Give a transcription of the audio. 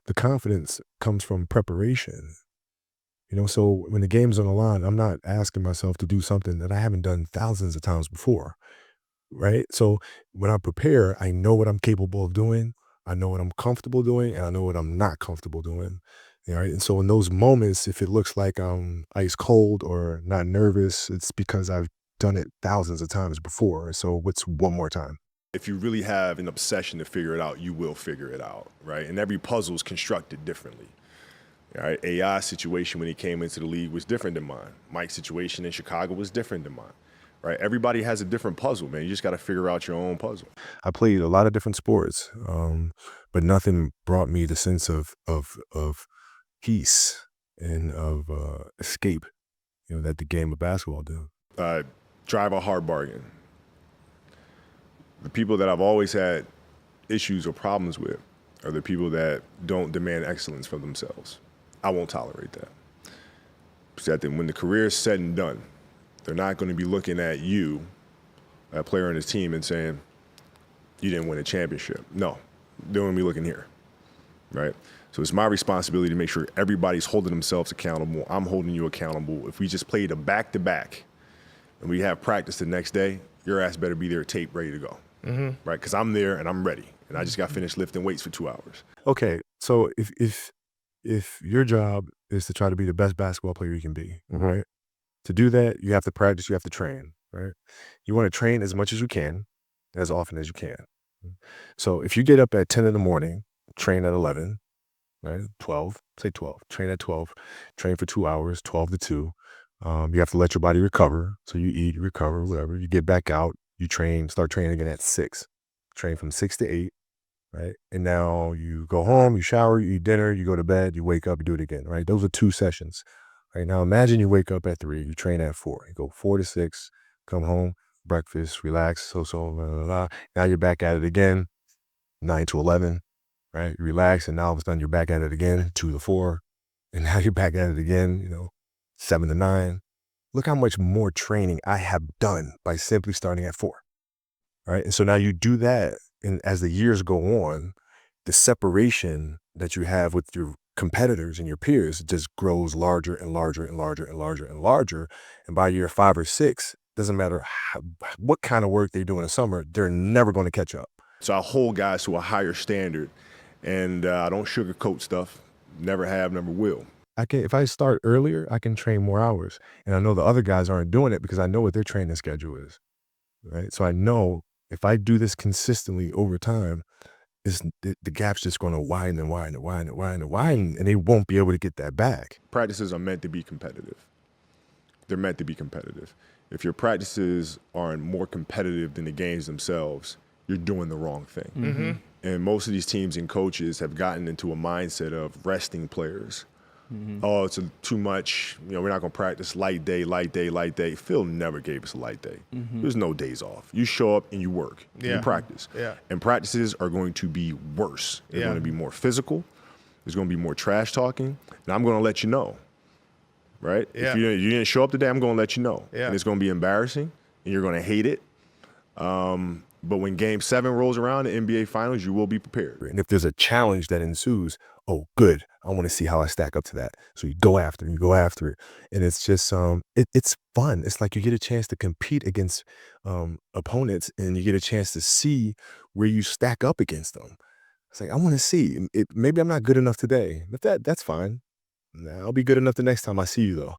the confidence comes from preparation. So when the game's on the line, I'm not asking myself to do something that I haven't done thousands of times before, right? So when I prepare, I know what I'm capable of doing, I know what I'm comfortable doing, and I know what I'm not comfortable doing. Right. And so in those moments, if it looks like I'm ice cold or not nervous, it's because I've done it thousands of times before. So what's one more time? If you really have an obsession to figure it out, you will figure it out, right? And every puzzle is constructed differently. Right? AI's situation when he came into the league was different than mine. Mike's situation in Chicago was different than mine. Right? Everybody has a different puzzle, man. You just got to figure out your own puzzle. I played a lot of different sports, but nothing brought me the sense of peace and of escape, that the game of basketball do. Drive a hard bargain. The people that I've always had issues or problems with are the people that don't demand excellence for themselves. I won't tolerate that. So that when the career is said and done, they're not going to be looking at you, a player on his team, and saying, you didn't win a championship. No, they're going to be looking here, right? So it's my responsibility to make sure everybody's holding themselves accountable. I'm holding you accountable. If we just played a back-to-back and we have practice the next day, your ass better be there, tape ready to go, right? Because I'm there and I'm ready, and I just got finished lifting weights for 2 hours. Okay, so if your job is to try to be the best basketball player you can be, right? To do that, you have to practice, you have to train, right? You want to train as much as you can, as often as you can. So if you get up at 10 in the morning, train at 11, right? 12, say 12, train at 12, train for 2 hours, 12 to 2. You have to let your body recover. So you eat, you recover, whatever. You get back out, you train, start training again at 6. Train from 6 to 8, right? And now you go home, you shower, you eat dinner, you go to bed, you wake up, you do it again, right? Those are 2 sessions. Right now, imagine you wake up at 3, you train at 4, you go 4 to 6, come home, breakfast, relax, blah, blah, blah. Now you're back at it again, 9 to 11, right? You relax, and now all of a sudden you're back at it again, 2 to 4, and now you're back at it again, 7 to 9. Look how much more training I have done by simply starting at 4, right? And so now you do that, and as the years go on, the separation that you have with your competitors and your peers just grows larger and larger and larger and larger and larger. And by year 5 or 6, doesn't matter what kind of work they do in the summer, they're never going to catch up. So I hold guys to a higher standard, and I don't sugarcoat stuff. Never have, never will. If I start earlier, I can train more hours. And I know the other guys aren't doing it because I know what their training schedule is, right? So I know if I do this consistently over time, the gap's just going to widen and widen and widen and widen and widen, and they won't be able to get that back. Practices are meant to be competitive. They're meant to be competitive. If your practices aren't more competitive than the games themselves, you're doing the wrong thing. And most of these teams and coaches have gotten into a mindset of resting players. Oh, it's too much. We're not going to practice light day, light day, light day. Phil never gave us a light day. There's no days off. You show up and you work. You practice. And practices are going to be worse. They're going to be more physical. There's going to be more trash talking. And I'm going to let you know, right? If you didn't show up today, I'm going to let you know. And it's going to be embarrassing, and you're going to hate it. But when Game 7 rolls around, the NBA Finals, you will be prepared. And if there's a challenge that ensues, oh, good, I want to see how I stack up to that. So you go after it. And it's just, it's fun. It's like you get a chance to compete against opponents, and you get a chance to see where you stack up against them. It's like, I want to see. Maybe I'm not good enough today, but that's fine. I'll be good enough the next time I see you, though.